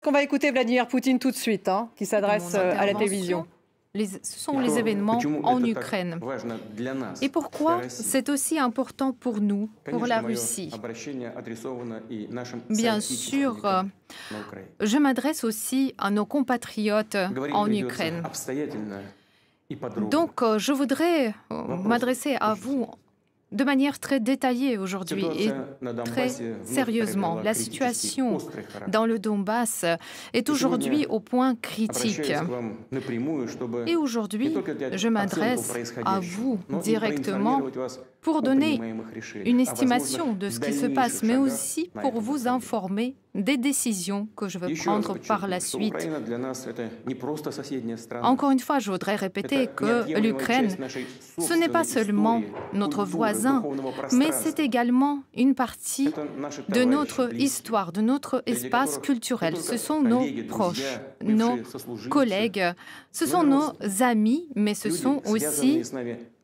qu'on va écouter Vladimir Poutine tout de suite, hein, qui s'adresse à la télévision. Ce sont les événements en Ukraine. Et pourquoi c'est aussi important pour nous, pour la Russie? Bien sûr, je m'adresse aussi à nos compatriotes en Ukraine. Donc, je voudrais m'adresser à vous de manière très détaillée aujourd'hui et très sérieusement. La situation dans le Donbass est aujourd'hui au point critique. Et aujourd'hui, je m'adresse à vous directement pour donner une estimation de ce qui se passe, mais aussi pour vous informer des décisions que je veux prendre par la suite. Encore une fois, je voudrais répéter que l'Ukraine, ce n'est pas seulement notre voisin, mais c'est également une partie de notre histoire, de notre espace culturel. Ce sont nos proches, nos collègues, ce sont nos amis, mais ce sont aussi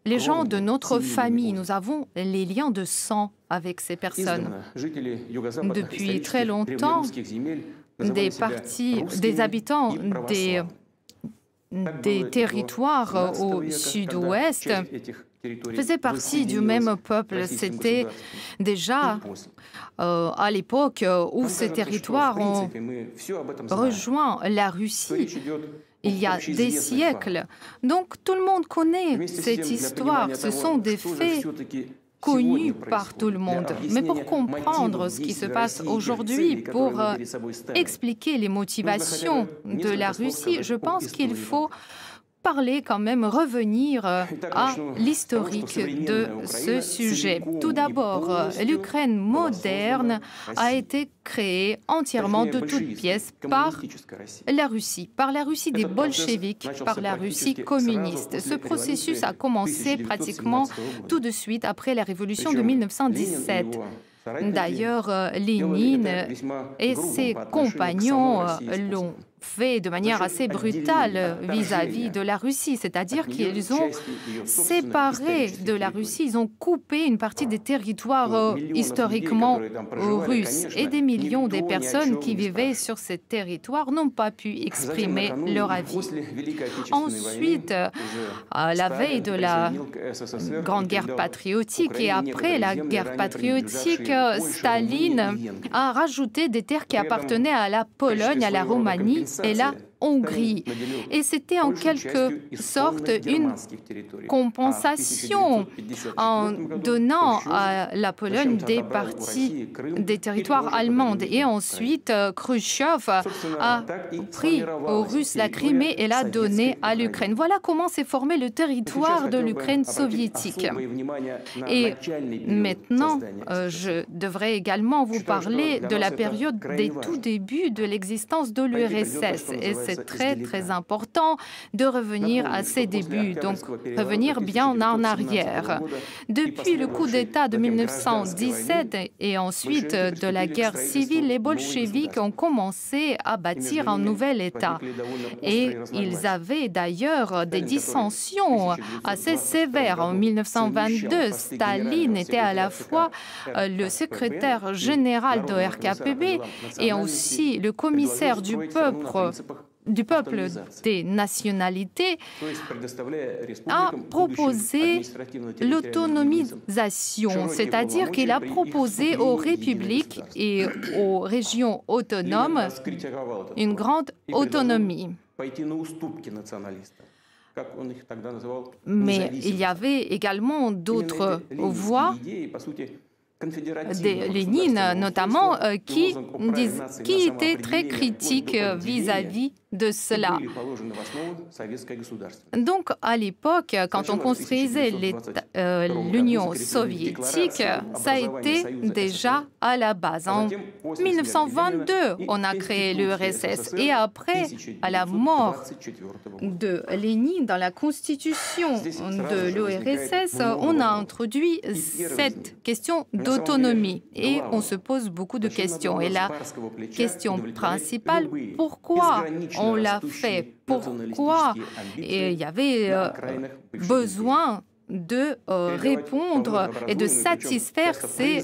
les gens de notre famille. Nous avons les liens de sang avec ces personnes. Depuis très longtemps, des habitants des territoires au sud-ouest faisaient partie du même peuple. C'était déjà à l'époque où ces territoires ont rejoint la Russie. Il y a des siècles. Donc tout le monde connaît cette histoire. Ce sont des faits connus par tout le monde. Mais pour comprendre ce qui se passe aujourd'hui, pour expliquer les motivations de la Russie, je pense qu'il faut parler quand même, revenir à l'historique de ce sujet. Tout d'abord, l'Ukraine moderne a été créée entièrement de toutes pièces par la Russie des bolcheviks, par la Russie communiste. Ce processus a commencé pratiquement tout de suite après la révolution de 1917. D'ailleurs, Lénine et ses compagnons l'ont fait de manière assez brutale vis-à-vis de la Russie, c'est-à-dire qu'ils ont séparé de la Russie, ils ont coupé une partie des territoires historiquement russes et des millions de personnes qui vivaient sur ces territoires n'ont pas pu exprimer leur avis. Ensuite, à la veille de la Grande Guerre patriotique et après la guerre patriotique, Staline a rajouté des terres qui appartenaient à la Pologne, à la Roumanie et la Hongrie. Et c'était en quelque sorte une compensation en donnant à la Pologne des parties des territoires allemands. Et ensuite, Khrushchev a pris aux Russes la Crimée et l'a donnée à l'Ukraine. Voilà comment s'est formé le territoire de l'Ukraine soviétique. Et maintenant, je devrais également vous parler de la période des tout débuts de l'existence de l'URSS. Et c'est très, très important de revenir à ces débuts, donc revenir bien en arrière. Depuis le coup d'État de 1917 et ensuite de la guerre civile, les bolcheviks ont commencé à bâtir un nouvel État. Et ils avaient d'ailleurs des dissensions assez sévères. En 1922, Staline était à la fois le secrétaire général de RKPB et aussi le commissaire du peuple des nationalités, a proposé l'autonomisation, c'est-à-dire qu'il a proposé aux républiques et aux régions autonomes une grande autonomie. Mais il y avait également d'autres voix, Lénine notamment, qui étaient très critiques vis-à-vis de cela. Donc, à l'époque, quand on construisait l'Union soviétique, ça a été déjà à la base. En 1922, on a créé l'URSS et après, à la mort de Lénine, dans la constitution de l'URSS, on a introduit cette question d'autonomie et on se pose beaucoup de questions. Et la question principale, pourquoi on l'a fait? Pourquoi il y avait besoin de répondre et de satisfaire ces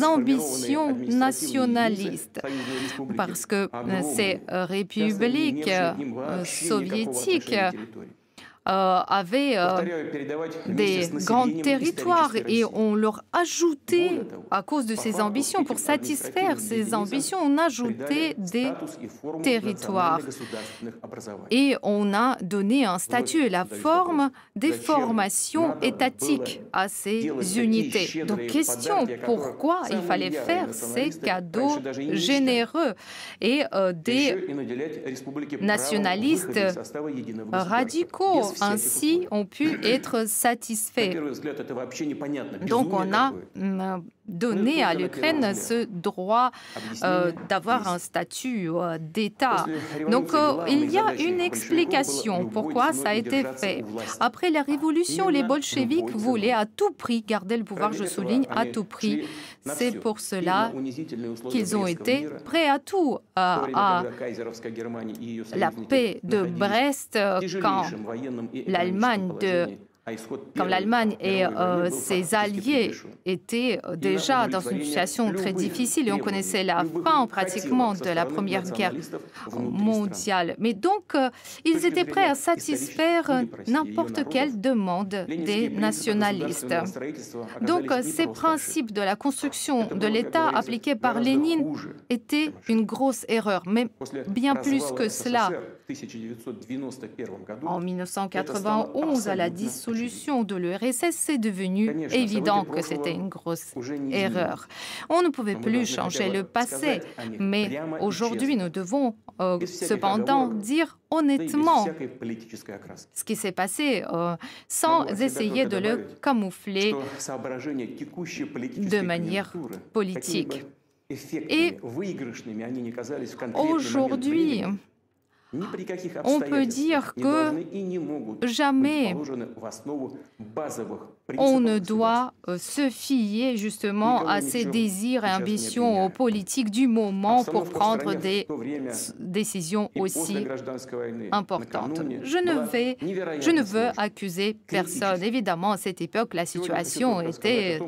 ambitions nationalistes. Parce que ces républiques soviétiques avaient des grands territoires et on leur ajoutait, à cause de ces ambitions, pour satisfaire ces ambitions, on ajoutait des territoires. Et on a donné un statut et la forme des formations étatiques à ces unités. Donc, question, pourquoi il fallait faire ces cadeaux généreux? Et des nationalistes radicaux ainsi ont pu être satisfaits. Donc on a donné à l'Ukraine ce droit d'avoir un statut d'État. Donc il y a une explication pourquoi ça a été fait. Après la révolution, les bolcheviks voulaient à tout prix garder le pouvoir, je souligne, à tout prix. C'est pour cela qu'ils ont été prêts à tout. À la paix de Brest, quand l'Allemagne et ses alliés étaient déjà dans une situation très difficile et on connaissait la fin pratiquement de la Première Guerre mondiale. Mais donc, ils étaient prêts à satisfaire n'importe quelle demande des nationalistes. Donc, ces principes de la construction de l'État appliqués par Lénine étaient une grosse erreur, mais bien plus que cela. En 1991, à la dissolution de l'URSS, c'est devenu évident que c'était une grosse erreur. On ne pouvait plus changer le passé, mais aujourd'hui, nous devons cependant dire honnêtement ce qui s'est passé sans essayer de le camoufler de manière politique. Et aujourd'hui, on peut dire que jamais on ne doit se fier justement à ces désirs et ambitions politiques du moment pour prendre des décisions aussi importantes. Je ne veux accuser personne. Évidemment, à cette époque, la situation était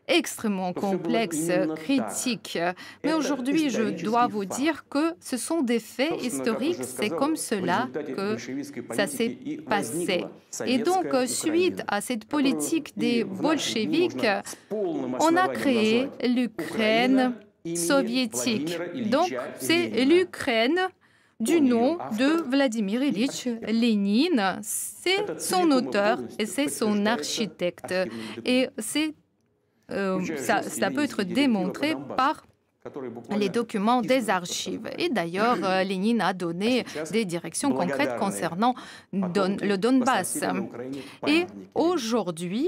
extrêmement complexe, critique. Mais aujourd'hui, je dois vous dire que ce sont des faits historiques, c'est comme cela que ça s'est passé. Et donc, suite à cette politique des bolcheviks, on a créé l'Ukraine soviétique. Donc, c'est l'Ukraine du nom de Vladimir Ilyich Lénine. C'est son auteur et c'est son architecte. Et c'est ça peut être démontré par les documents des archives. Et d'ailleurs, Lénine a donné des directions concrètes concernant le Donbass. Et aujourd'hui,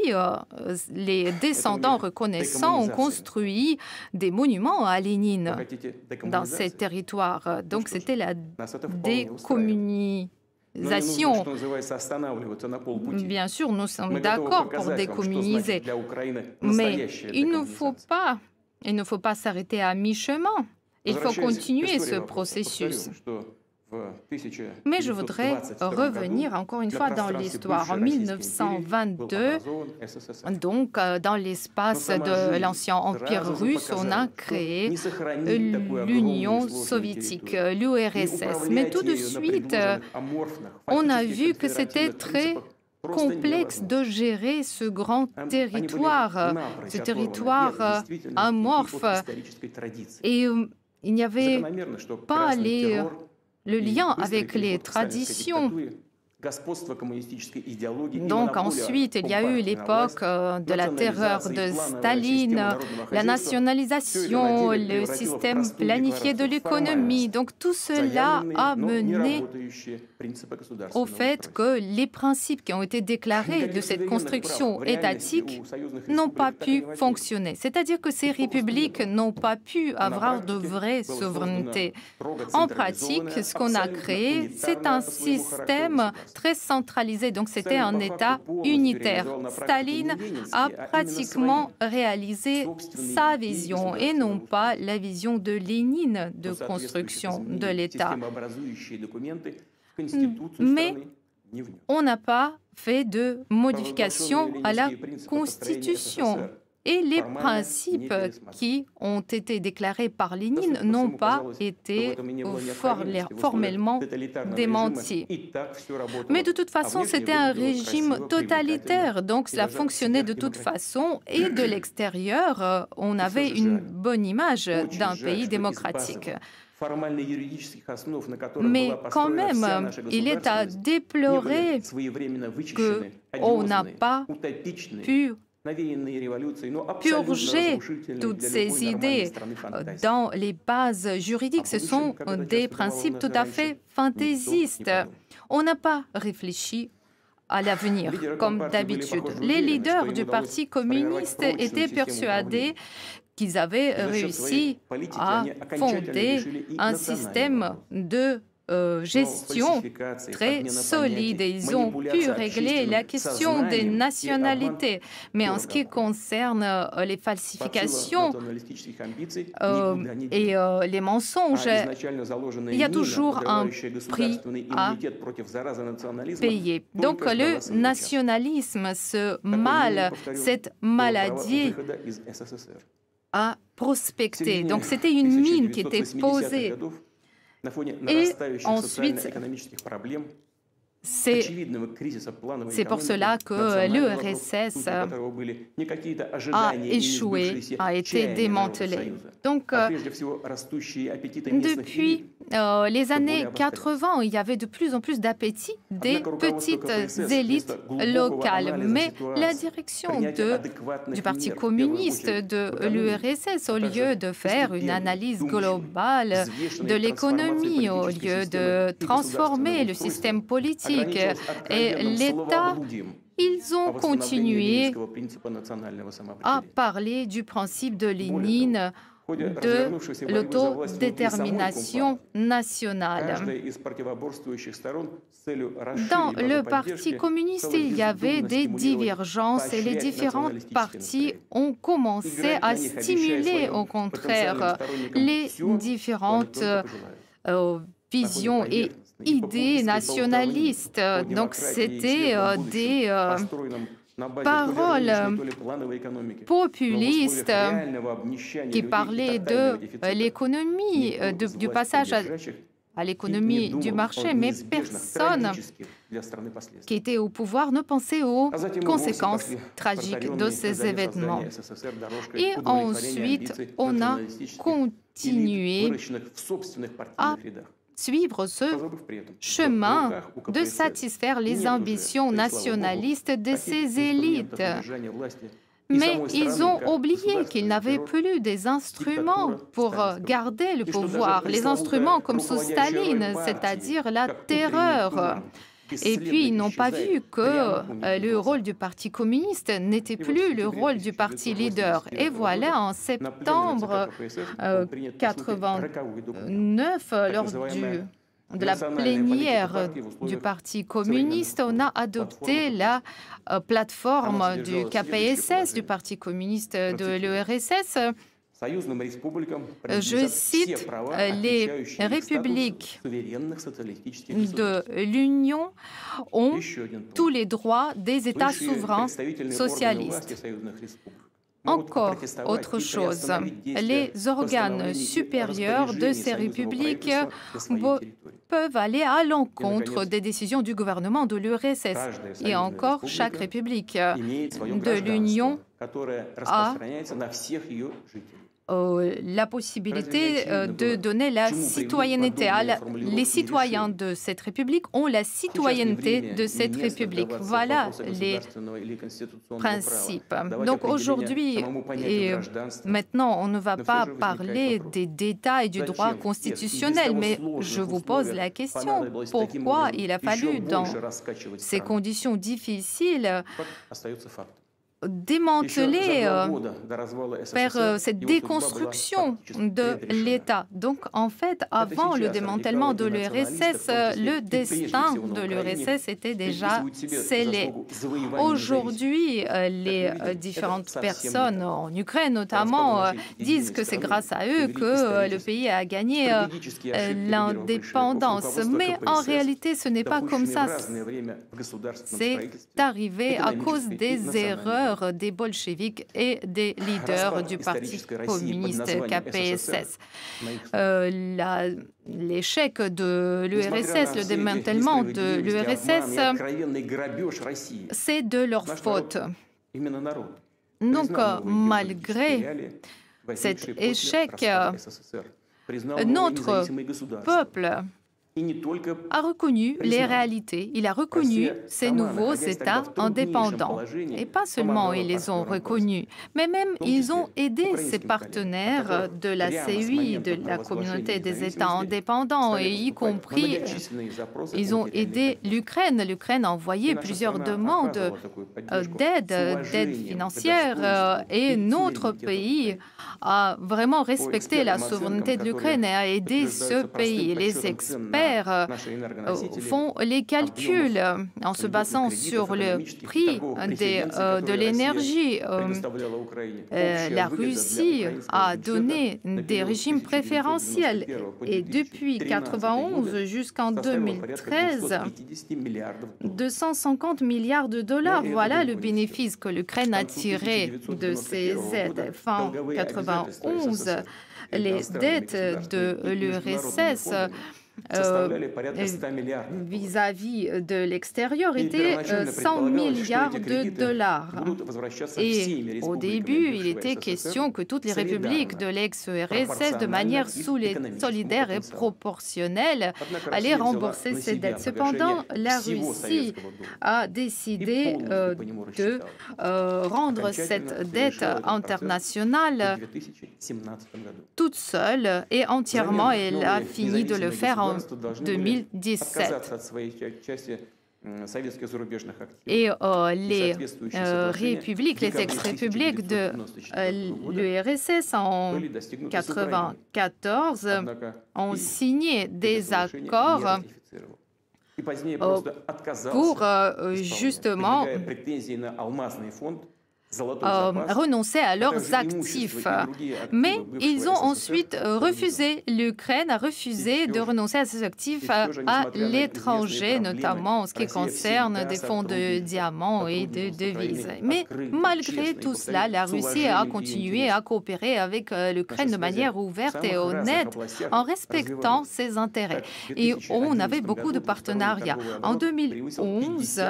les descendants reconnaissants ont construit des monuments à Lénine dans ces territoires. Donc c'était la décommunisation. Bien sûr, nous sommes d'accord pour décommuniser, mais il ne faut pas s'arrêter à mi-chemin. Il faut continuer ce processus. Mais je voudrais revenir encore une fois dans l'histoire. En 1922, donc dans l'espace de l'ancien empire russe, on a créé l'Union soviétique, l'URSS. Mais tout de suite, on a vu que c'était très complexe de gérer ce grand territoire, ce territoire amorphe. Et il n'y avait pas le lien avec les traditions. Donc ensuite, il y a eu l'époque de la terreur de Staline, la nationalisation, le système planifié de l'économie. Donc tout cela a mené au fait que les principes qui ont été déclarés de cette construction étatique n'ont pas pu fonctionner. C'est-à-dire que ces républiques n'ont pas pu avoir de vraie souveraineté. En pratique, ce qu'on a créé, c'est un système très centralisé, donc c'était un État unitaire. Staline a pratiquement réalisé sa vision et non pas la vision de Lénine de construction de l'État. Mais on n'a pas fait de modification à la Constitution. Et les principes qui ont été déclarés par Lénine n'ont pas été formellement démentis. Mais de toute façon, c'était un régime totalitaire, donc cela fonctionnait de toute façon. Et de l'extérieur, on avait une bonne image d'un pays démocratique. Mais quand même, il est à déplorer qu'on n'a pas pu purger toutes ces idées dans les bases juridiques. Ce sont des principes tout à fait fantaisistes. On n'a pas réfléchi à l'avenir, comme d'habitude. Les leaders du Parti communiste étaient persuadés qu'ils avaient réussi à fonder un système de gestion très solide. Ils ont pu régler la question des nationalités. Mais en ce qui concerne les falsifications et les mensonges, il y a toujours un prix à payer. Donc le nationalisme, ce mal, cette maladie a prospecté. Donc c'était une mine qui était posée. Et ensuite, c'est pour cela que l'URSS a échoué, a été démantelé. Donc, depuis les années 80, il y avait de plus en plus d'appétit des petites élites locales. Mais la direction du Parti communiste de l'URSS, au lieu de faire une analyse globale de l'économie, au lieu de transformer le système politique et l'État, ils ont continué à parler du principe de Lénine, de l'autodétermination nationale. Dans le Parti communiste, il y avait des divergences et les différents partis ont commencé à stimuler, au contraire, les différentes visions et idées nationalistes. Donc, c'était des paroles populistes qui parlaient de l'économie, du passage à l'économie du marché, mais personne qui était au pouvoir ne pensait aux conséquences tragiques de ces événements. Et ensuite, on a continué à suivre ce chemin de satisfaire les ambitions nationalistes de ces élites. Mais ils ont oublié qu'ils n'avaient plus des instruments pour garder le pouvoir, les instruments comme sous Staline, c'est-à-dire la terreur. Et puis, ils n'ont pas vu que le rôle du Parti communiste n'était plus le rôle du parti leader. Et voilà, en septembre 1989, lors de la plénière du Parti communiste, on a adopté la plateforme du KPSS, du Parti communiste de l'URSS. Je cite, les républiques de l'Union ont tous les droits des États souverains socialistes. Encore autre chose, les organes supérieurs de ces républiques peuvent aller à l'encontre des décisions du gouvernement de l'URSS. Et encore, chaque république de l'Union a la possibilité de donner la citoyenneté. Les citoyens de cette République ont la citoyenneté de cette République. Voilà les principes. Donc aujourd'hui et maintenant, on ne va pas parler des détails du droit constitutionnel, mais je vous pose la question, pourquoi il a fallu, dans ces conditions difficiles, démanteler, faire cette déconstruction de l'État. Donc, en fait, avant le démantèlement de l'URSS, le destin de l'URSS était déjà scellé. Aujourd'hui, les différentes personnes en Ukraine, notamment, disent que c'est grâce à eux que le pays a gagné l'indépendance. Mais en réalité, ce n'est pas comme ça. C'est arrivé à cause des erreurs des bolcheviks et des leaders du Parti communiste KPSS. L'échec de l'URSS, le démantèlement de l'URSS, c'est de leur faute. Donc, malgré cet échec, notre peuple a reconnu les réalités. Il a reconnu ces nouveaux États indépendants. Et pas seulement ils les ont reconnus, mais même ils ont aidé ses partenaires de la CEI, de la communauté des États indépendants, et y compris, ils ont aidé l'Ukraine. L'Ukraine a envoyé plusieurs demandes d'aide financière, et notre pays a vraiment respecté la souveraineté de l'Ukraine et a aidé ce pays. Les experts font les calculs en se basant sur le prix de l'énergie. La Russie a donné des régimes préférentiels et depuis 1991 jusqu'en 2013, 250 milliards de dollars, voilà le bénéfice que l'Ukraine a tiré de ces aides. Fin 1991, les dettes de l'URSS vis-à-vis de l'extérieur était 100 milliards de dollars. Et au début, il était question que toutes les républiques de l'ex-URSS, de manière solidaire et proportionnelle, allaient rembourser ces dettes. Cependant, la Russie a décidé de rendre cette dette internationale toute seule et entièrement. Elle a fini de le faire en 2017. Et les républiques, les ex-républiques de l'URSS en 1994 ont signé des accords pour justement renoncer à leurs actifs. Mais ils ont ensuite refusé, l'Ukraine a refusé de renoncer à ses actifs à l'étranger, notamment en ce qui concerne des fonds de diamants et de devises. Mais malgré tout cela, la Russie a continué à coopérer avec l'Ukraine de manière ouverte et honnête, en respectant ses intérêts. Et on avait beaucoup de partenariats. En 2011,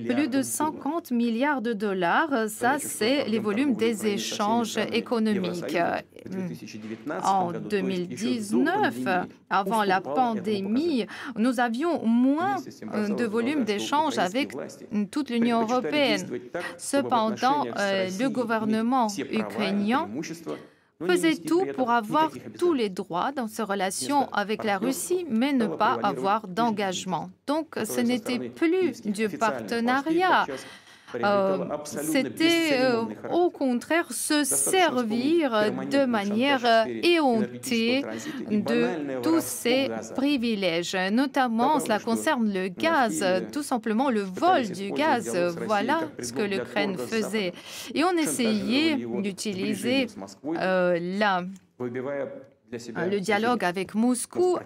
plus de 50 milliards de dollars, ça c'est les volumes des échanges économiques. En 2019, avant la pandémie, nous avions moins de volume d'échanges avec toute l'Union européenne. Cependant, le gouvernement ukrainien faisait tout pour avoir tous les droits dans ses relations avec la Russie, mais ne pas avoir d'engagement. Donc, ce n'était plus du partenariat. C'était au contraire se servir de manière éhontée de tous ces privilèges. Notamment, cela concerne le gaz, tout simplement le vol du gaz. Voilà ce que l'Ukraine faisait. Et on essayait d'utiliser le dialogue avec Moscou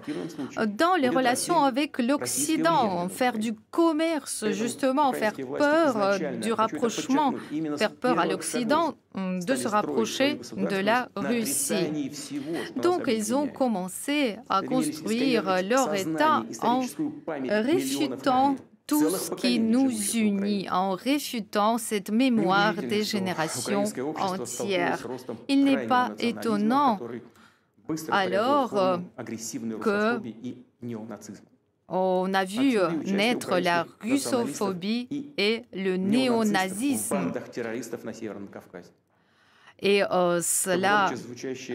dans les relations avec l'Occident, faire du commerce, justement, faire peur du rapprochement, faire peur à l'Occident de se rapprocher de la Russie. Donc, ils ont commencé à construire leur État en réfutant tout ce qui nous unit, en réfutant cette mémoire des générations entières. Il n'est pas étonnant alors qu'on a vu naître la russophobie et le néonazisme. Et cela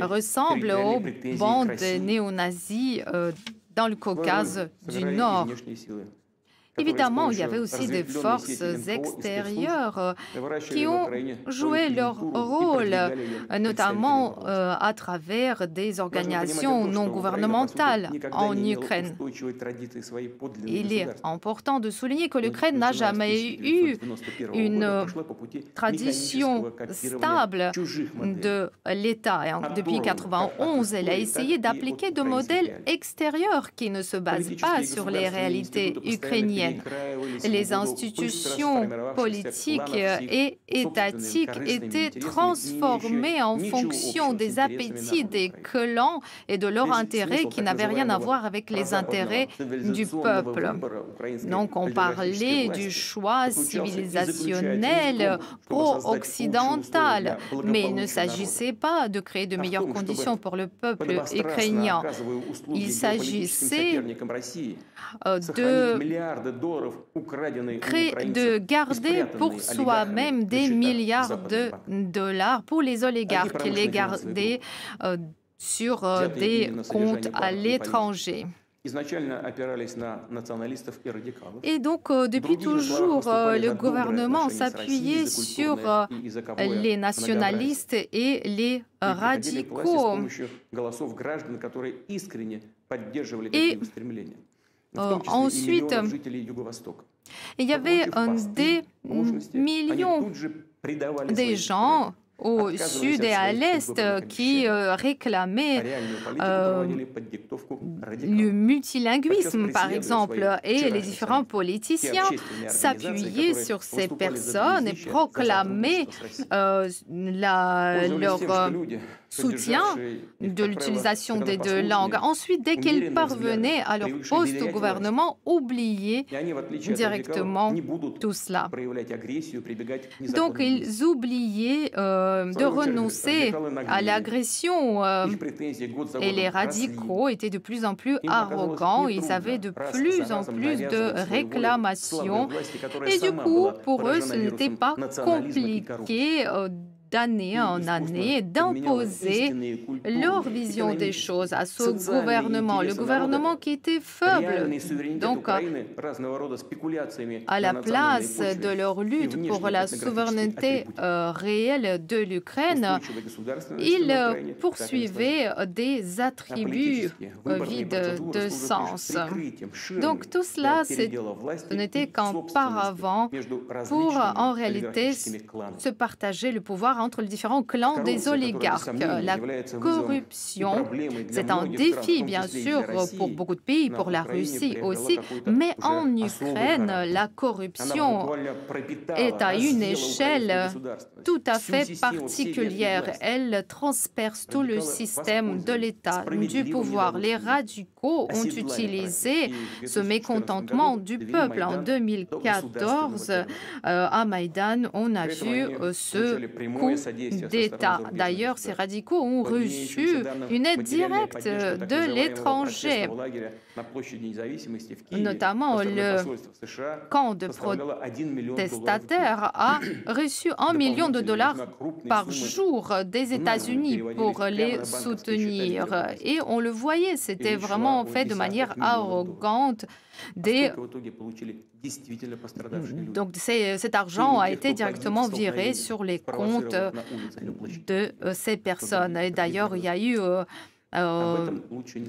ressemble aux bandes néo-nazis dans le Caucase du Nord. Évidemment, il y avait aussi des forces extérieures qui ont joué leur rôle, notamment à travers des organisations non gouvernementales en Ukraine. Il est important de souligner que l'Ukraine n'a jamais eu une tradition stable de l'État. Depuis 1991, elle a essayé d'appliquer des modèles extérieurs qui ne se basent pas sur les réalités ukrainiennes. Les institutions politiques et étatiques étaient transformées en fonction des appétits des clans et de leurs intérêts qui n'avaient rien à voir avec les intérêts du peuple. Donc on parlait du choix civilisationnel pro-occidental, mais il ne s'agissait pas de créer de meilleures conditions pour le peuple ukrainien. Il s'agissait de garder pour soi-même des milliards de dollars pour les oligarques, les garder sur des comptes à l'étranger. Et donc, depuis toujours, le gouvernement s'appuyait sur les nationalistes et les radicaux. Et ensuite, il y avait des millions de gens au sud et à l'est qui réclamaient le multilinguisme, par exemple, et les différents politiciens s'appuyaient sur ces personnes et proclamaient leur soutien de l'utilisation des deux langues. Ensuite, dès qu'ils parvenaient à leur poste au gouvernement, oubliaient directement tout cela. Donc, ils oubliaient de renoncer à l'agression et les radicaux étaient de plus en plus arrogants. Ils avaient de plus en plus de réclamations et du coup, pour eux, ce n'était pas compliqué d'année en année, d'imposer leur vision des choses à ce gouvernement, le gouvernement qui était faible. Donc, à la place de leur lutte pour la souveraineté réelle de l'Ukraine, ils poursuivaient des attributs vides de sens. Donc, tout cela, ce n'était qu'un paravent pour, en réalité, se partager le pouvoir entre les différents clans des oligarques. La corruption, c'est un défi, bien sûr, pour beaucoup de pays, pour la Russie aussi, mais en Ukraine, la corruption est à une échelle tout à fait particulière. Elle transperce tout le système de l'État, du pouvoir. Les radicaux ont utilisé ce mécontentement du peuple. En 2014, à Maïdan, on a vu ce coup d'État. D'ailleurs, ces radicaux ont reçu une aide directe de l'étranger. Notamment, le camp de protestataires a reçu $1 million par jour des États-Unis pour les soutenir. Et on le voyait, c'était vraiment fait de manière arrogante. Donc cet argent a été directement viré sur les comptes de ces personnes. Et d'ailleurs, il y a eu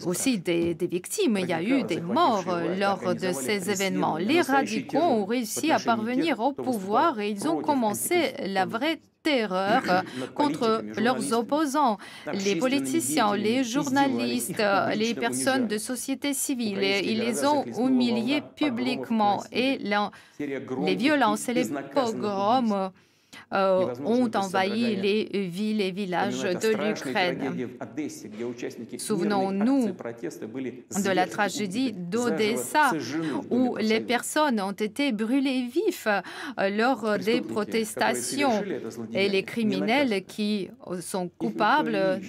aussi des victimes, il y a eu des morts lors de ces événements. Les radicaux ont réussi à parvenir au pouvoir et ils ont commencé la vraie terreur contre leurs opposants, les politiciens, les journalistes, les personnes de société civile. Ils les ont humiliés publiquement et les violences et les pogroms ont envahi les villes et villages de l'Ukraine. Souvenons-nous de la tragédie d'Odessa, où les personnes ont été brûlées vifs lors des protestations et les criminels qui sont coupables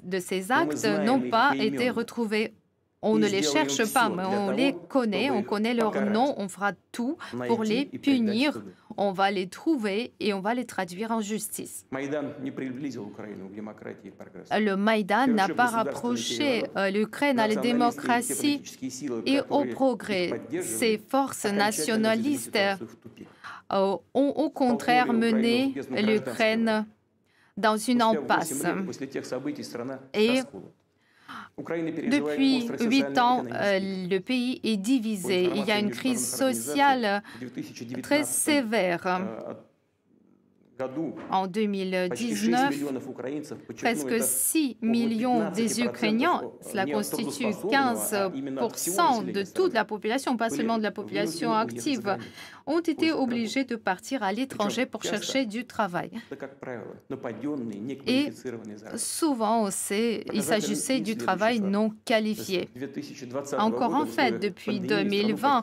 de ces actes n'ont pas été retrouvés On ne les cherche pas, mais on les connaît, on connaît leur nom, on fera tout pour les punir, on va les trouver et on va les traduire en justice. Le Maïdan n'a pas rapproché l'Ukraine à la démocratie et au progrès. Ces forces nationalistes ont au contraire mené l'Ukraine dans une impasse. Et depuis 8 ans, le pays est divisé. Il y a une crise sociale très sévère. En 2019, presque 6 millions des Ukrainiens, cela constitue 15% de toute la population, pas seulement de la population active, ont été obligés de partir à l'étranger pour chercher du travail. Et souvent, il s'agissait du travail non qualifié. Encore en fait, depuis 2020,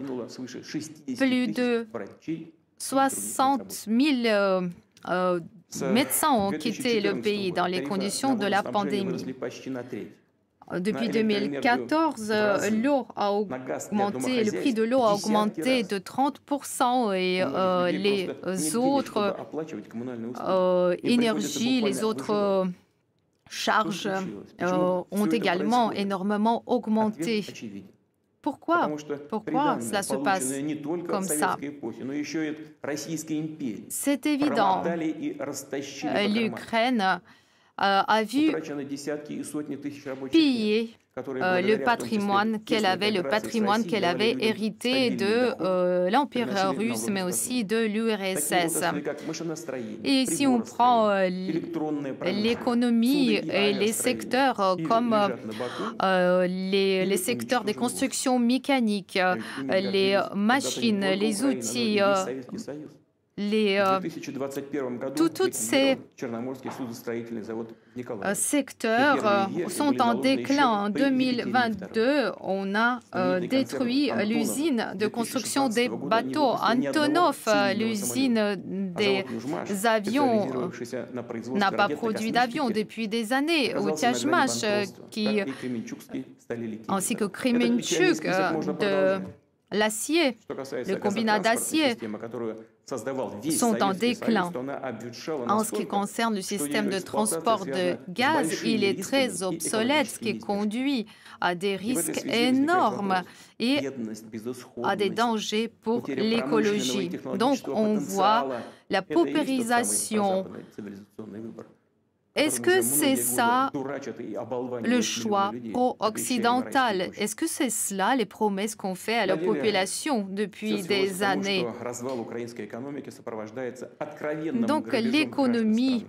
plus de 60 000 médecins ont quitté le pays dans les conditions de la pandémie. Depuis 2014, l'eau a augmenté, le prix de l'eau a augmenté de 30% et les autres énergies, les autres charges ont également énormément augmenté. Pourquoi cela se passe comme ça? C'est évident. L'Ukraine a vu piller le patrimoine qu'elle avait hérité de l'Empire russe, mais aussi de l'URSS. Et si on prend l'économie et les secteurs comme les secteurs des constructions mécaniques, les machines, les outils, tous ces secteurs sont en déclin. En 2022, on a détruit l'usine de construction des bateaux Antonov. L'usine des avions n'a pas produit d'avions depuis des années. Ou Tiajmash, ainsi que Kremenchuk de l'acier, le combinat d'acier, sont en déclin. En ce qui concerne le système de transport de gaz, il est très obsolète, ce qui conduit à des risques énormes et à des dangers pour l'écologie. Donc, on voit la paupérisation. Est-ce que c'est ça le choix pro-occidental? Est-ce que c'est cela les promesses qu'on fait à la population depuis des années? Donc l'économie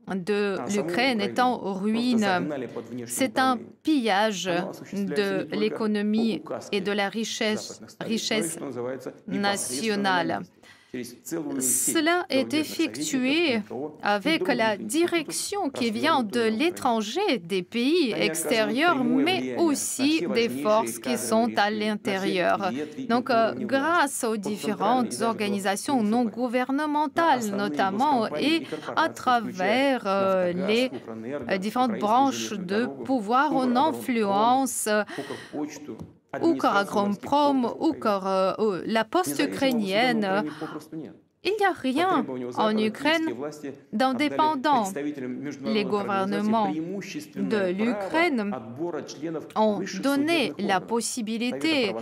de l'Ukraine est en ruine. C'est un pillage de l'économie et de la richesse nationale. Cela est effectué avec la direction qui vient de l'étranger, des pays extérieurs, mais aussi des forces qui sont à l'intérieur. Donc, grâce aux différentes organisations non gouvernementales, notamment, et à travers les différentes branches de pouvoir, on influence Ukragronprom, la poste ukrainienne. Il n'y a rien en Ukraine d'indépendant. Les gouvernements de l'Ukraine ont donné la possibilité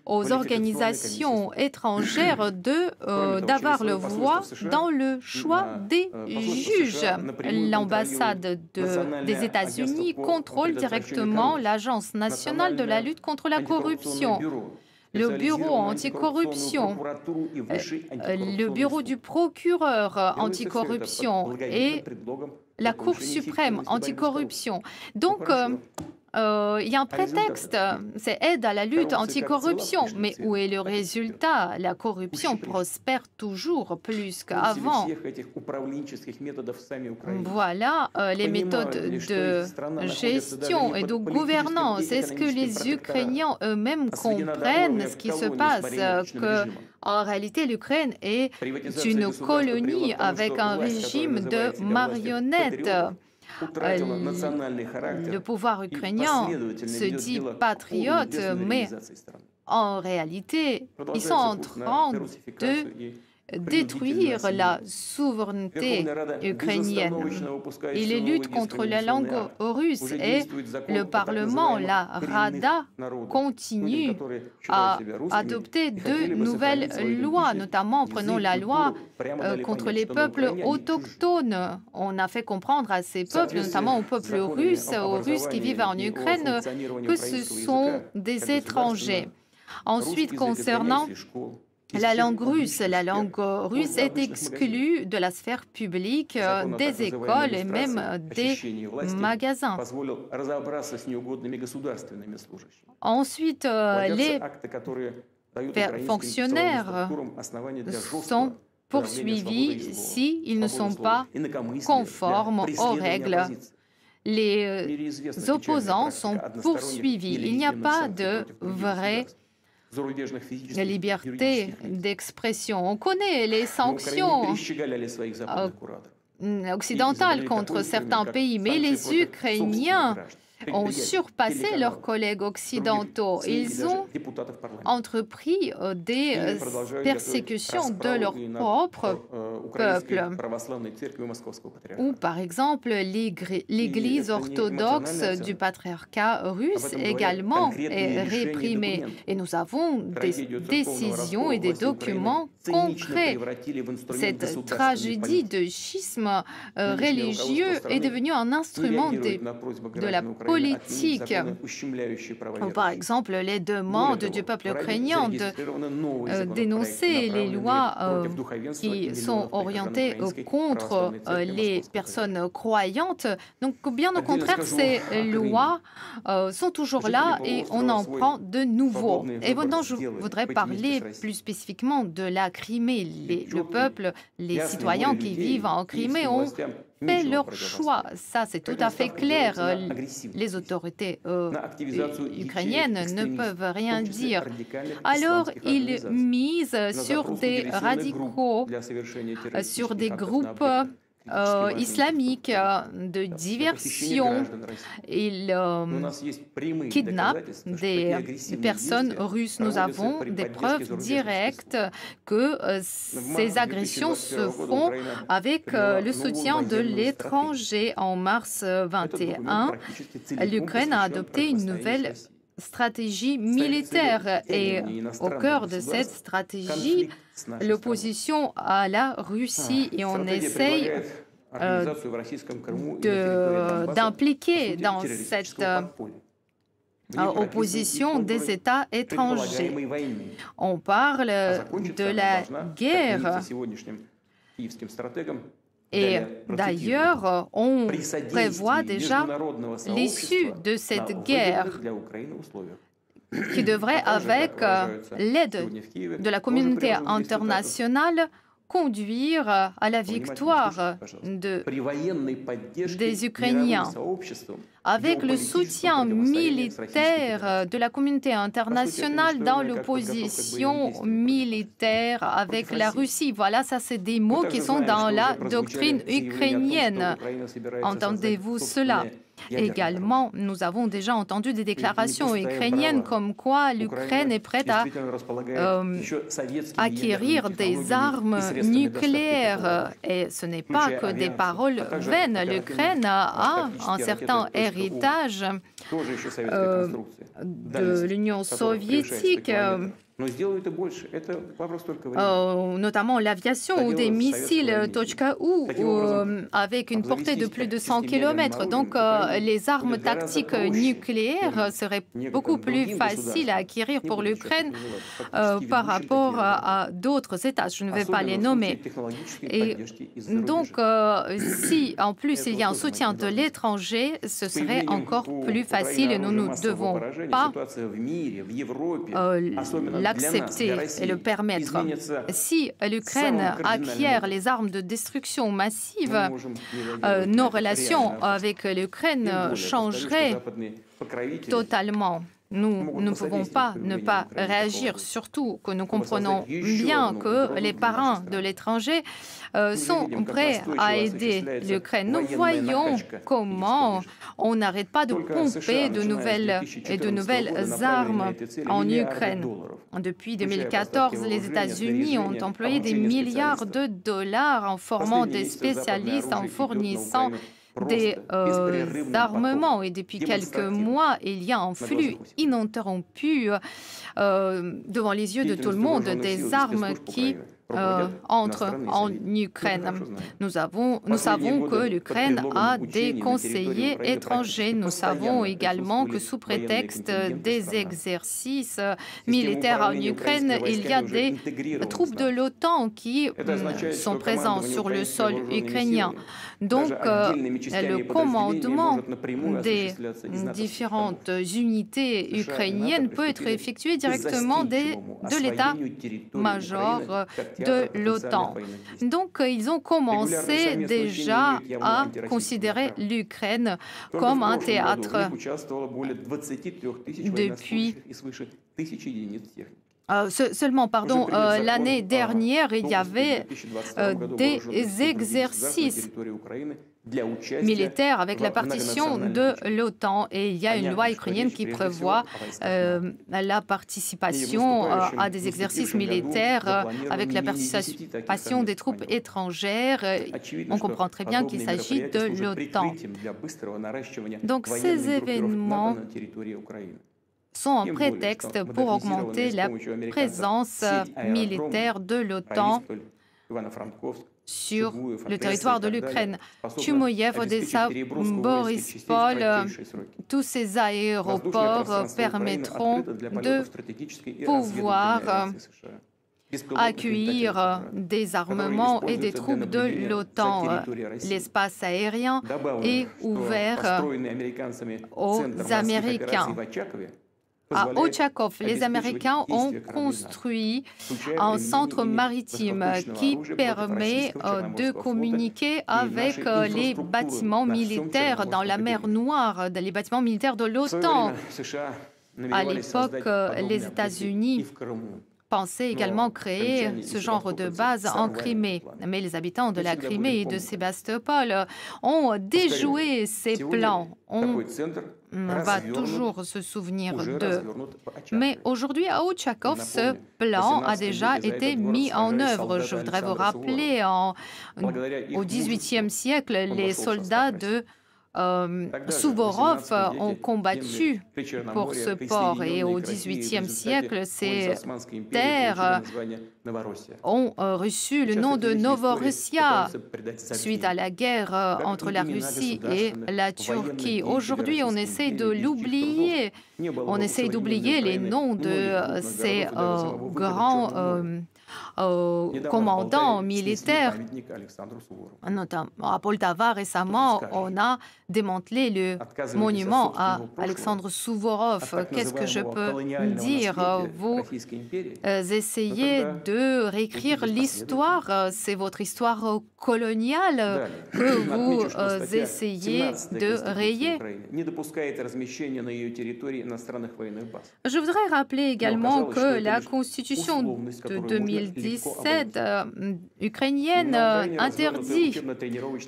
aux organisations étrangères d'avoir le voix dans le choix des juges. L'ambassade des États-Unis contrôle directement l'Agence nationale de la lutte contre la corruption. Le bureau anticorruption, le bureau du procureur anticorruption et la Cour suprême anticorruption. Donc, il y a un prétexte, c'est aide à la lutte anticorruption. Mais où est le résultat? La corruption prospère toujours plus qu'avant. Voilà les méthodes de gestion et de gouvernance. Est-ce que les Ukrainiens eux-mêmes comprennent ce qui se passe? En réalité, l'Ukraine est une colonie avec un régime de marionnettes. le pouvoir ukrainien se dit patriote, mais en réalité, ils sont en train de détruire la souveraineté ukrainienne. Ils luttent contre la langue russe et le Parlement, la Rada, continue à adopter de nouvelles lois, notamment prenons la loi contre les peuples autochtones. On a fait comprendre à ces peuples, notamment aux peuples russes, aux Russes qui vivent en Ukraine, que ce sont des étrangers. Ensuite, concernant la langue russe est exclue de la sphère publique, des écoles et même des magasins. Ensuite, les fonctionnaires sont poursuivis s'ils ne sont pas conformes aux règles. Les opposants sont poursuivis. Il n'y a pas de vraie liberté d'expression. On connaît les sanctions occidentales contre certains pays, mais les Ukrainiens ont surpassé leurs collègues occidentaux. Ils ont entrepris des persécutions de leur propre peuple. Ou par exemple, l'Église orthodoxe du patriarcat russe également est réprimée. Et nous avons des décisions et des documents concrets. Cette tragédie de schisme religieux est devenue un instrument de la politique. Par exemple, les demandes du peuple ukrainien de dénoncer les lois qui sont orientées contre les personnes croyantes. Donc, bien au contraire, ces lois sont toujours là et on en prend de nouveaux. Et maintenant, je voudrais parler plus spécifiquement de la Crimée. Le peuple, les citoyens qui vivent en Crimée ont fait leur choix. Ça, c'est tout à fait clair. Les autorités ukrainiennes ne peuvent rien dire. Alors, ils misent sur des radicaux, sur des groupes islamiques de diversion. Ils kidnappent des personnes russes. Nous avons des preuves directes que ces agressions se font avec le soutien de l'étranger. En mars 2021, l'Ukraine a adopté une nouvelle stratégie militaire et au cœur de cette stratégie, l'opposition à la Russie et on essaye d'impliquer dans cette opposition des États étrangers. On parle de la guerre. Et d'ailleurs, on prévoit déjà l'issue de cette guerre qui devrait, avec l'aide de la communauté internationale, conduire à la victoire des Ukrainiens. Avec le soutien militaire de la communauté internationale dans l'opposition militaire avec la Russie. Voilà, ça c'est des mots qui sont dans la doctrine ukrainienne. Entendez-vous cela? Également, nous avons déjà entendu des déclarations ukrainiennes comme quoi l'Ukraine est prête à acquérir des armes nucléaires. Et ce n'est pas que des paroles vaines. L'Ukraine a un certain héritage de l'Union soviétique. Notamment l'aviation ou des missiles .U avec une portée de plus de 100 km. Donc les armes tactiques nucléaires seraient beaucoup plus faciles à acquérir pour l'Ukraine par rapport à d'autres États. Je ne vais pas les nommer. Et donc, si en plus il y a un soutien de l'étranger, ce serait encore plus facile et nous ne devons pas l'accepter et le permettre. Si l'Ukraine acquiert les armes de destruction massive, nos relations avec l'Ukraine changeraient totalement. nous ne pouvons pas ne pas réagir, surtout que nous comprenons bien que les parrains de l'étranger sont prêts à aider l'Ukraine. Nous voyons comment on n'arrête pas de pomper de nouvelles armes en Ukraine. Depuis 2014, les États-Unis ont employé des milliards de dollars en formant des spécialistes, en fournissant des armements. Et depuis quelques mois, il y a un flux ininterrompu devant les yeux de tout le monde des armes qui entrent en Ukraine. Nous savons que l'Ukraine a des conseillers étrangers. Nous savons également que sous prétexte des exercices militaires en Ukraine, il y a des troupes de l'OTAN qui sont présentes sur le sol ukrainien. Donc, le commandement des différentes unités ukrainiennes peut être effectué directement de l'état-major de l'OTAN. Donc, ils ont commencé déjà à considérer l'Ukraine comme un théâtre depuis... l'année dernière, il y avait des exercices militaires avec la partition de l'OTAN et il y a une loi ukrainienne qui prévoit la participation à des exercices militaires avec la participation des troupes étrangères. On comprend très bien qu'il s'agit de l'OTAN. Donc ces événements sont un prétexte pour augmenter la présence militaire de l'OTAN sur le territoire de l'Ukraine. Chumoyev, Odessa, Borispol, tous ces aéroports permettront de pouvoir accueillir des armements et des troupes de l'OTAN. L'espace aérien est ouvert aux Américains. À Ochakov, les Américains ont construit un centre maritime qui permet de communiquer avec les bâtiments militaires dans la mer Noire, les bâtiments militaires de l'OTAN. À l'époque, les États-Unis pensaient également créer ce genre de base en Crimée. Mais les habitants de la Crimée et de Sébastopol ont déjoué ces plans. On va toujours se souvenir d'eux. Mais aujourd'hui, à Ochakov, ce plan a déjà été mis en œuvre. Je voudrais vous rappeler, au XVIIIe siècle, les soldats de Souvorov ont combattu pour ce port et au XVIIIe siècle, ces terres ont reçu le nom de Novorossia suite à la guerre entre la Russie et la Turquie. Aujourd'hui, on essaie de l'oublier. On essaie d'oublier les noms de ces grands commandants militaires. Notamment à Poltava, récemment, on a démantelé le monument à Alexandre Souvorov. Qu'est-ce que je peux dire? Vous essayez de réécrire l'histoire. C'est votre histoire coloniale que vous essayez de rayer. Je voudrais rappeler également que la Constitution de 2017 ukrainienne interdit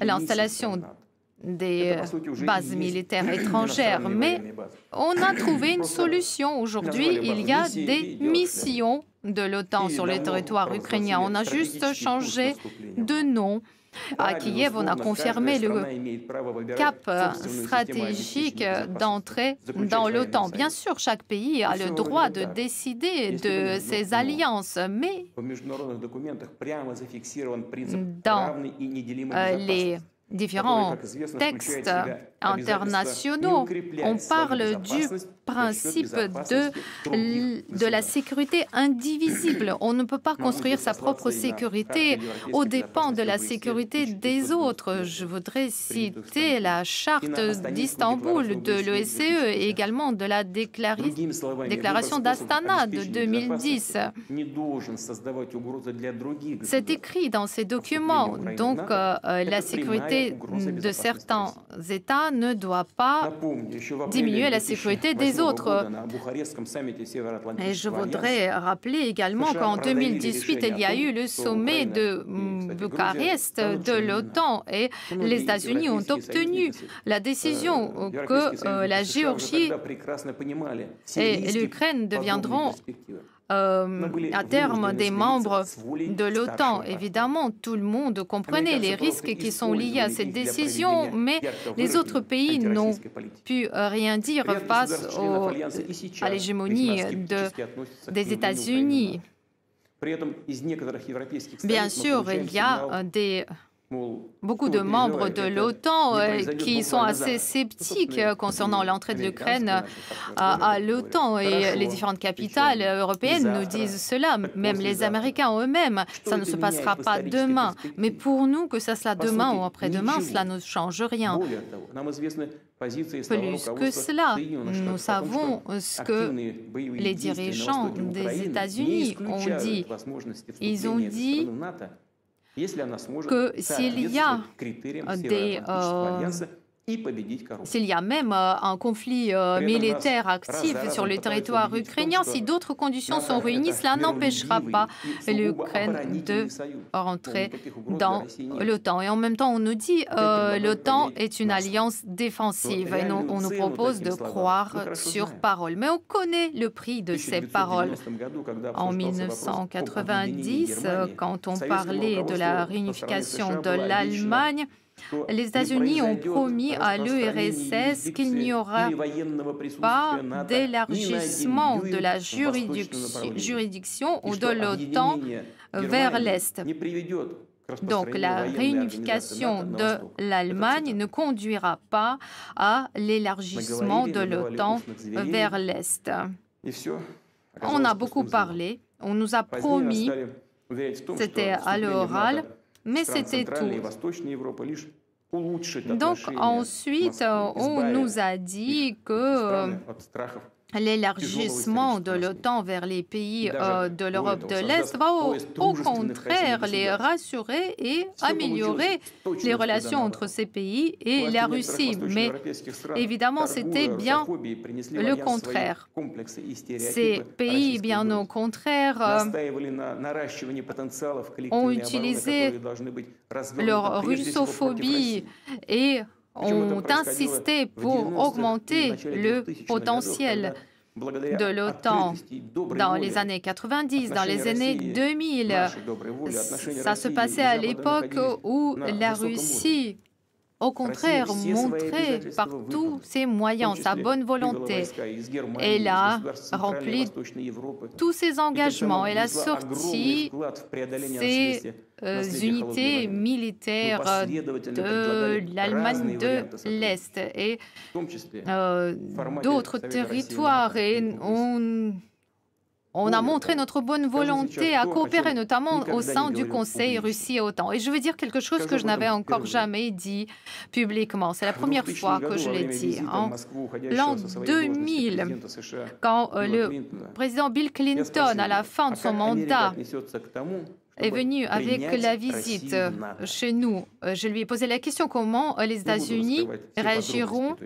l'installation des bases militaires étrangères. Mais on a trouvé une solution. Aujourd'hui, il y a des missions de l'OTAN sur le territoire ukrainien. On a juste changé de nom. À Kiev, on a confirmé le cap stratégique d'entrée dans l'OTAN. Bien sûr, chaque pays a le droit de décider de ses alliances, mais dans les différents textes internationaux, on parle du principe de la sécurité indivisible. On ne peut pas construire sa propre sécurité aux dépens de la sécurité des autres. Je voudrais citer la charte d'Istanbul de l'OSCE et également de la déclaration d'Astana de 2010. C'est écrit dans ces documents. Donc, la sécurité de certains États ne doit pas diminuer la sécurité des les autres. Et je voudrais rappeler également qu'en 2018, il y a eu le sommet de Bucarest de l'OTAN et les États-Unis ont obtenu la décision que la Géorgie et l'Ukraine deviendront à terme des membres de l'OTAN. Évidemment, tout le monde comprenait les risques qui sont liés à cette décision, mais les autres pays n'ont pu rien dire face à l'hégémonie des États-Unis. Bien sûr, il y a beaucoup de membres de l'OTAN qui sont assez sceptiques concernant l'entrée de l'Ukraine à l'OTAN et les différentes capitales européennes nous disent cela, même les Américains eux-mêmes. Ça ne se passera pas demain, mais pour nous, que ça soit demain ou après-demain, cela ne change rien. Plus que cela, nous savons ce que les dirigeants des États-Unis ont dit. Ils ont dit que s'il y a même un conflit militaire actif sur le territoire ukrainien, si d'autres conditions sont réunies, cela n'empêchera pas l'Ukraine de rentrer dans l'OTAN. Et en même temps, on nous dit que l'OTAN est une alliance défensive et on nous propose de croire sur parole. Mais on connaît le prix de ces paroles. En 1990, quand on parlait de la réunification de l'Allemagne, les États-Unis ont promis à l'URSS qu'il n'y aura pas d'élargissement de la juridiction ou de l'OTAN vers l'Est. Donc, la réunification de l'Allemagne ne conduira pas à l'élargissement de l'OTAN vers l'Est. On a beaucoup parlé, on nous a promis, c'était à l'oral, mais c'était tout. Donc ensuite, on nous a dit que l'élargissement de l'OTAN vers les pays de l'Europe de l'Est va au contraire les rassurer et améliorer les relations entre ces pays et la Russie. Mais évidemment, c'était bien le contraire. Ces pays, bien au contraire, ont utilisé leur russophobie et ont insisté pour augmenter le potentiel de l'OTAN dans les années 90, dans les années 2000. Ça se passait à l'époque où la Russie, au contraire, montrait par tous ses moyens, sa bonne volonté. Elle a rempli tous ses engagements. Elle a sorti ses unités militaires de l'Allemagne de l'Est et d'autres territoires. Et on a montré notre bonne volonté à coopérer, notamment au sein du Conseil Russie-OTAN. Et je veux dire quelque chose que je n'avais encore jamais dit publiquement. C'est la première fois que je l'ai dit. En l'an 2000, quand le président Bill Clinton, à la fin de son mandat, est venu avec la visite chez nous, je lui ai posé la question comment les États-Unis réagiront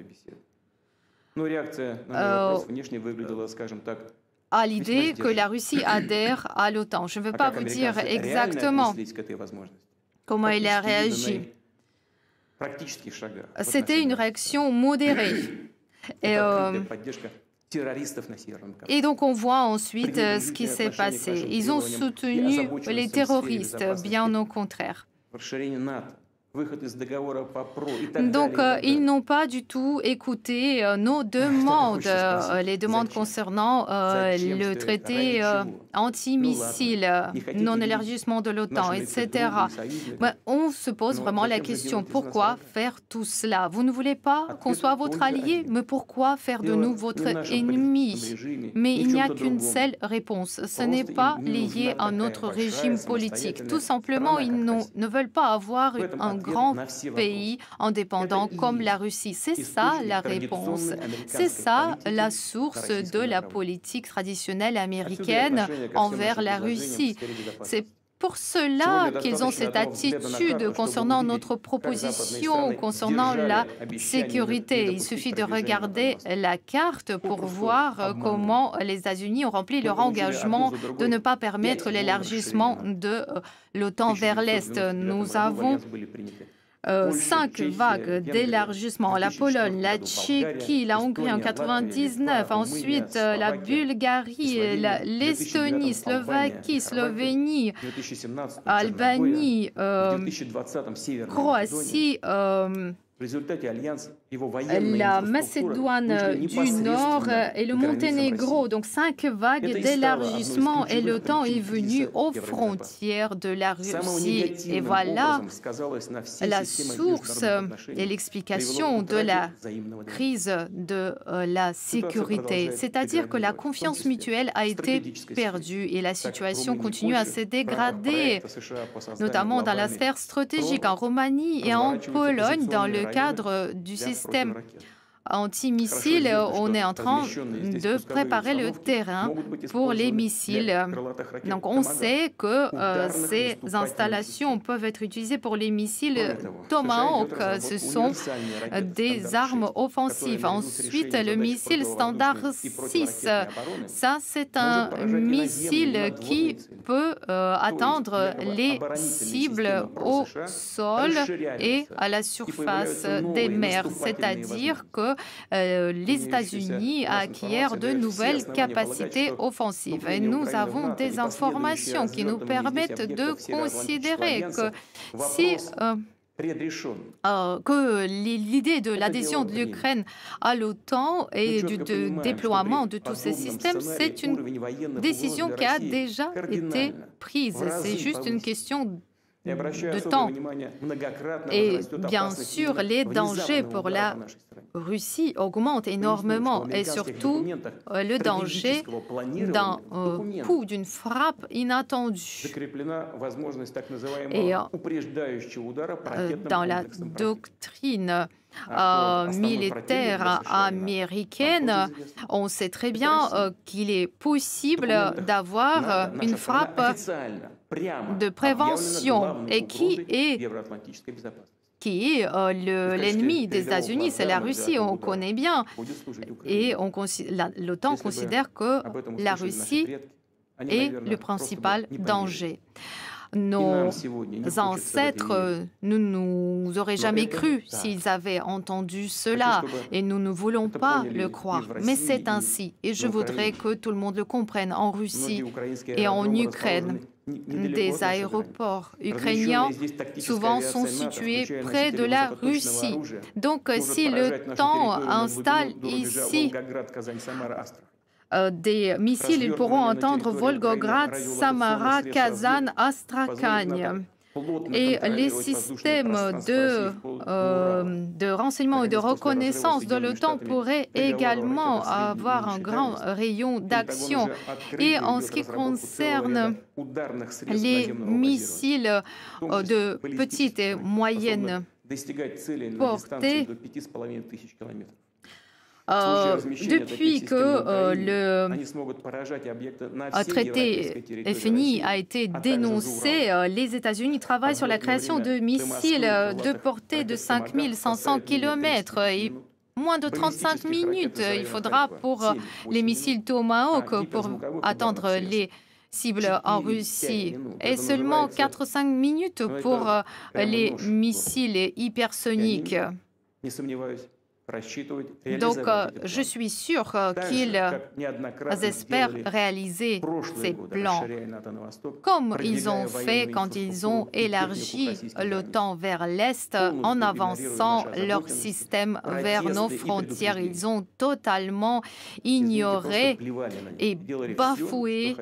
à l'idée que la Russie adhère à l'OTAN. Je ne veux pas vous dire exactement comment il a réagi. C'était une réaction modérée. Et donc on voit ensuite ce qui s'est passé. Ils ont soutenu les terroristes, bien au contraire. Donc, ils n'ont pas du tout écouté nos demandes, les demandes concernant le traité anti-missile, non-élargissement de l'OTAN, etc. On se pose vraiment la question, pourquoi faire tout cela? Vous ne voulez pas qu'on soit votre allié, mais pourquoi faire de nous votre ennemi? Mais il n'y a qu'une seule réponse, ce n'est pas lié à notre régime politique. Tout simplement, ils ne veulent pas avoir un grand pays indépendant comme la Russie. C'est ça la réponse. C'est ça la source de la politique traditionnelle américaine envers la Russie. C'est pour cela qu'ils ont cette attitude concernant notre proposition, concernant la sécurité. Il suffit de regarder la carte pour voir comment les États-Unis ont rempli leur engagement de ne pas permettre l'élargissement de l'OTAN vers l'Est. Nous avons 5 vagues d'élargissement. La Pologne, la Tchéquie, la Hongrie en 1999, ensuite la Bulgarie, l'Estonie, Slovaquie, Slovénie, Albanie, Croatie, la Macédoine du Nord et le Monténégro. Donc 5 vagues d'élargissement et l'OTAN est venu aux frontières de la Russie. Et voilà la source et l'explication de la crise de la sécurité. C'est-à-dire que la confiance mutuelle a été perdue et la situation continue à se dégrader, notamment dans la sphère stratégique en Roumanie et en Pologne, dans le cadre du système anti-missiles, on est en train de préparer le terrain pour les missiles. Donc on sait que ces installations peuvent être utilisées pour les missiles Tomahawk. Ce sont des armes offensives. Ensuite, le missile Standard 6. Ça, c'est un missile qui peut atteindre les cibles au sol et à la surface des mers. C'est-à-dire que les États-Unis acquièrent de nouvelles capacités offensives. Et nous avons des informations qui nous permettent de considérer que si que l'idée de l'adhésion de l'Ukraine à l'OTAN et du déploiement de tous ces systèmes, c'est une décision qui a déjà été prise. C'est juste une question de temps. Et bien sûr, les dangers pour la Russie augmentent énormément et surtout le danger d'un coup, d'une frappe inattendue. Et dans la doctrine militaire américaine, on sait très bien qu'il est possible d'avoir une frappe de prévention. Et qui est l'ennemi des États-Unis? C'est la Russie, on connaît bien. Et l'OTAN considère que la Russie est le principal danger. Nos ancêtres ne nous auraient jamais cru s'ils avaient entendu cela et nous ne voulons pas le croire. Mais c'est ainsi et je voudrais que tout le monde le comprenne en Russie et en Ukraine. Des aéroports ukrainiens souvent sont situés près de la Russie. Donc si l'OTAN installe ici des missiles, ils pourront entendre Volgograd, Samara, Kazan, Astrakhan. Et les systèmes de renseignement et de reconnaissance de l'OTAN pourraient également avoir un grand rayon d'action. Et en ce qui concerne les missiles de petite et moyenne portée, depuis que le traité FNI a été dénoncé, les États-Unis travaillent sur la création de missiles de portée de 5500 km et moins de 35 minutes. Il faudra pour les missiles Tomahawk pour atteindre les cibles en Russie et seulement 4-5 minutes pour les missiles hypersoniques. Donc, je suis sûr qu'ils espèrent réaliser ces plans, comme ils ont fait quand ils ont élargi l'OTAN vers l'Est en avançant leur système vers nos frontières. Ils ont totalement ignoré et bafoué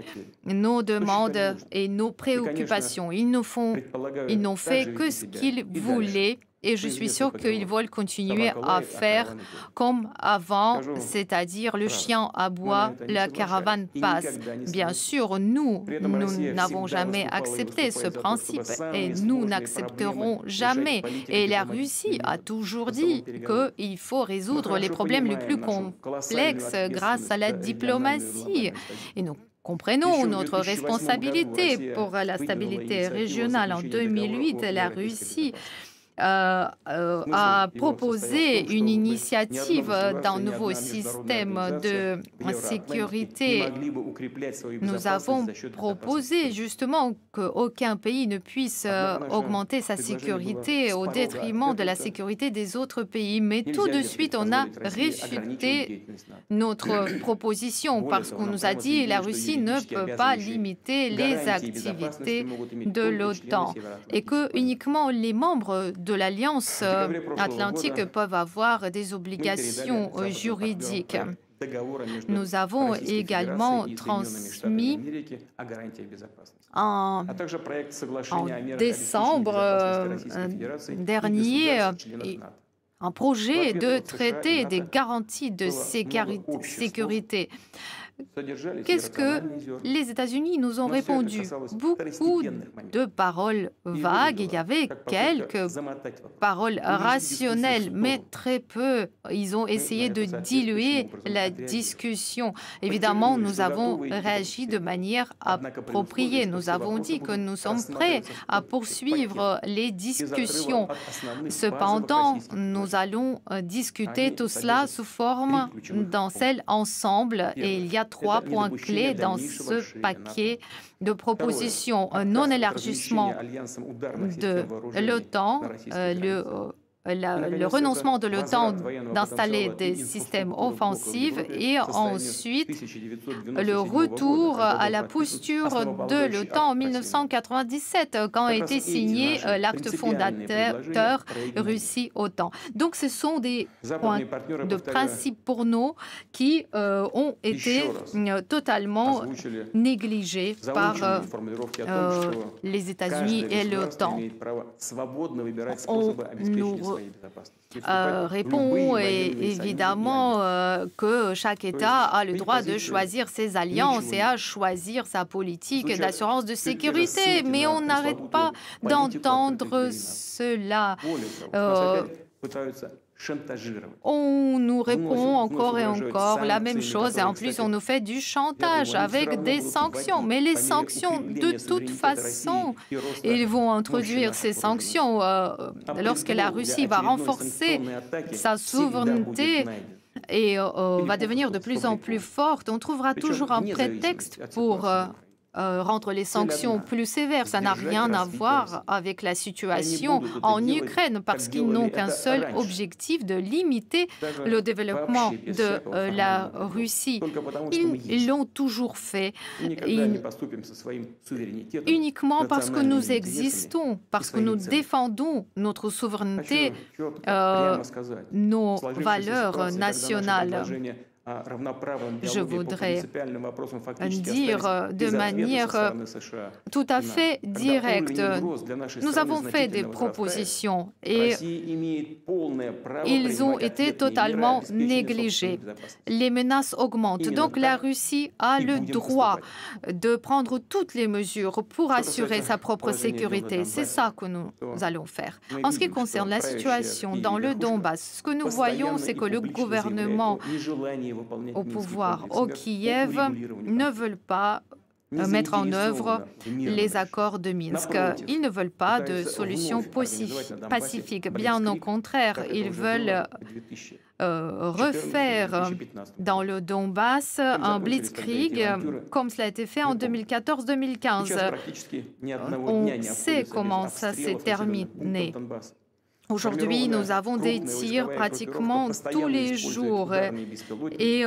nos demandes et nos préoccupations. Ils n'ont fait que ce qu'ils voulaient. Et je suis sûre qu'ils veulent continuer à faire comme avant, c'est-à-dire le chien aboie, la caravane passe. Bien sûr, nous n'avons jamais accepté ce principe et nous n'accepterons jamais. Et la Russie a toujours dit qu'il faut résoudre les problèmes les plus complexes grâce à la diplomatie. Et donc, comprenons notre responsabilité pour la stabilité régionale. En 2008, la Russie a proposé une initiative d'un nouveau système de sécurité. Nous avons proposé justement qu'aucun pays ne puisse augmenter sa sécurité au détriment de la sécurité des autres pays. Mais tout de suite, on a réfuté notre proposition parce qu'on nous a dit que la Russie ne peut pas limiter les activités de l'OTAN et que uniquement les membres de l'Alliance atlantique peuvent avoir des obligations juridiques. Nous avons également transmis en décembre dernier un projet de traité des garanties de sécurité. Qu'est-ce que les États-Unis nous ont répondu? Beaucoup de paroles vagues. Il y avait quelques paroles rationnelles, mais très peu. Ils ont essayé de diluer la discussion. Évidemment, nous avons réagi de manière appropriée. Nous avons dit que nous sommes prêts à poursuivre les discussions. Cependant, nous allons discuter tout cela sous forme d'un seul ensemble et il y a 3 points clés dans ce paquet de propositions. Un non-élargissement de l'OTAN, le renoncement de l'OTAN d'installer des systèmes offensifs et ensuite le retour à la posture de l'OTAN en 1997 quand a été signé l'acte fondateur Russie-OTAN. Donc ce sont des points de principe pour nous qui ont été totalement négligés par les États-Unis et l'OTAN. Nous répond évidemment que chaque État a le droit de choisir ses alliances et à choisir sa politique d'assurance de sécurité, mais on n'arrête pas d'entendre cela. On nous répond encore et encore la même chose et en plus on nous fait du chantage avec des sanctions. Mais les sanctions, de toute façon, ils vont introduire ces sanctions lorsque la Russie va renforcer sa souveraineté et va devenir de plus en plus forte. On trouvera toujours un prétexte pour rendre les sanctions plus sévères. Ça n'a rien à voir avec la situation en Ukraine parce qu'ils n'ont qu'un seul objectif de limiter le développement de la Russie. Ils l'ont toujours fait uniquement parce que nous existons, parce que nous défendons notre souveraineté, nos valeurs nationales. Je voudrais dire de manière tout à fait directe, nous avons fait des propositions et ils ont été totalement négligés. Les menaces augmentent, donc la Russie a le droit de prendre toutes les mesures pour assurer sa propre sécurité. C'est ça que nous allons faire. En ce qui concerne la situation dans le Donbass, ce que nous voyons, c'est que le gouvernement au pouvoir au Kiev ne veulent pas mettre en œuvre les accords de Minsk. Ils ne veulent pas de solution pacifique. Bien au contraire, ils veulent refaire dans le Donbass un blitzkrieg comme cela a été fait en 2014-2015. On sait comment ça s'est terminé. Aujourd'hui, nous avons des tirs pratiquement tous les jours et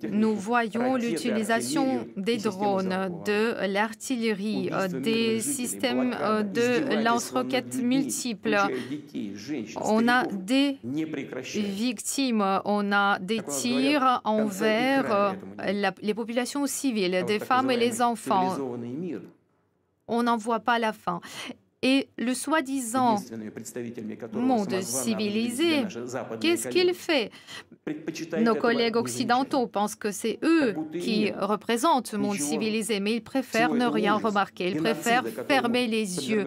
nous voyons l'utilisation des drones, de l'artillerie, des systèmes de lance-roquettes multiples. On a des victimes, on a des tirs envers les populations civiles, des femmes et les enfants. On n'en voit pas la fin. Et le soi-disant monde civilisé, qu'est-ce qu'il fait? nos collègues occidentaux pensent que c'est eux qui représentent le monde civilisé, mais ils préfèrent ne rien remarquer. Ils préfèrent fermer les yeux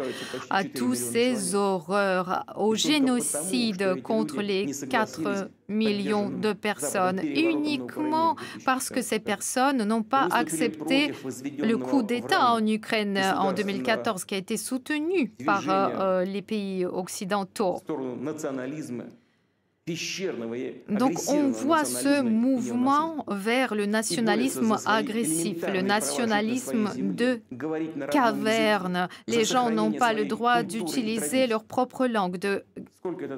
à toutes ces horreurs, au génocide contre les 4 millions de personnes, uniquement parce que ces personnes n'ont pas accepté le coup d'État en Ukraine en 2014, qui a été soutenu par les pays occidentaux. Donc on voit ce mouvement vers le nationalisme agressif, le nationalisme de caverne. Les gens n'ont pas le droit d'utiliser leur propre langue, de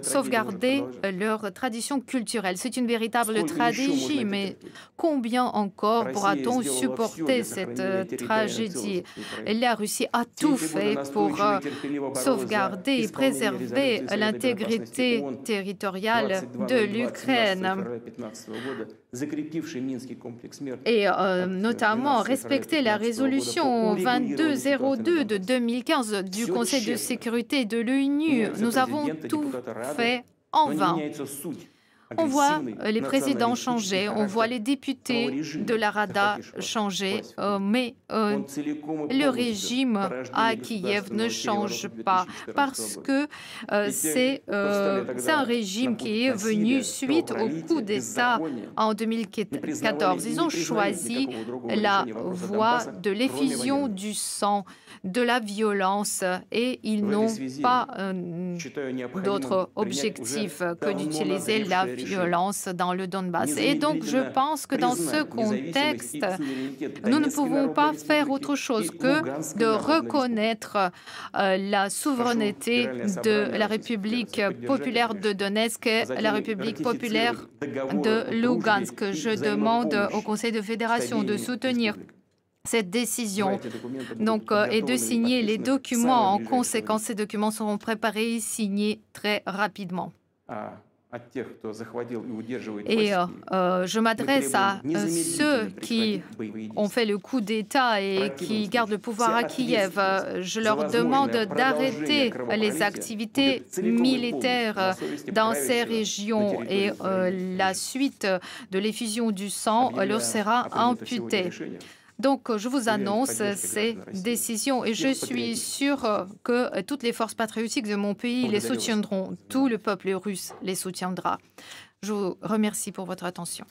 sauvegarder leur tradition culturelle. C'est une véritable tragédie, mais combien encore pourra-t-on supporter cette tragédie? La Russie a tout fait pour sauvegarder et préserver l'intégrité territoriale de l'Ukraine et notamment respecter la résolution 2202 de 2015 du Conseil de sécurité de l'ONU. Nous avons tout fait en vain. On voit les présidents changer, on voit les députés de la Rada changer, mais le régime à Kiev ne change pas parce que c'est un régime qui est venu suite au coup d'État en 2014. Ils ont choisi la voie de l'effusion du sang, de la violence, et ils n'ont pas d'autre objectif que d'utiliser la violence dans le Donbass. Et donc, je pense que dans ce contexte, nous ne pouvons pas faire autre chose que de reconnaître la souveraineté de la République populaire de Donetsk et la République populaire de Lugansk. Je demande au Conseil de fédération de soutenir cette décision et de signer les documents. En conséquence, ces documents seront préparés et signés très rapidement. Et je m'adresse à ceux qui ont fait le coup d'État et qui gardent le pouvoir à Kiev. Je leur demande d'arrêter les activités militaires dans ces régions et la suite de l'effusion du sang leur sera imputée. Donc, je vous annonce ces décisions et je suis sûre que toutes les forces patriotiques de mon pays les soutiendront. Tout le peuple russe les soutiendra. Je vous remercie pour votre attention.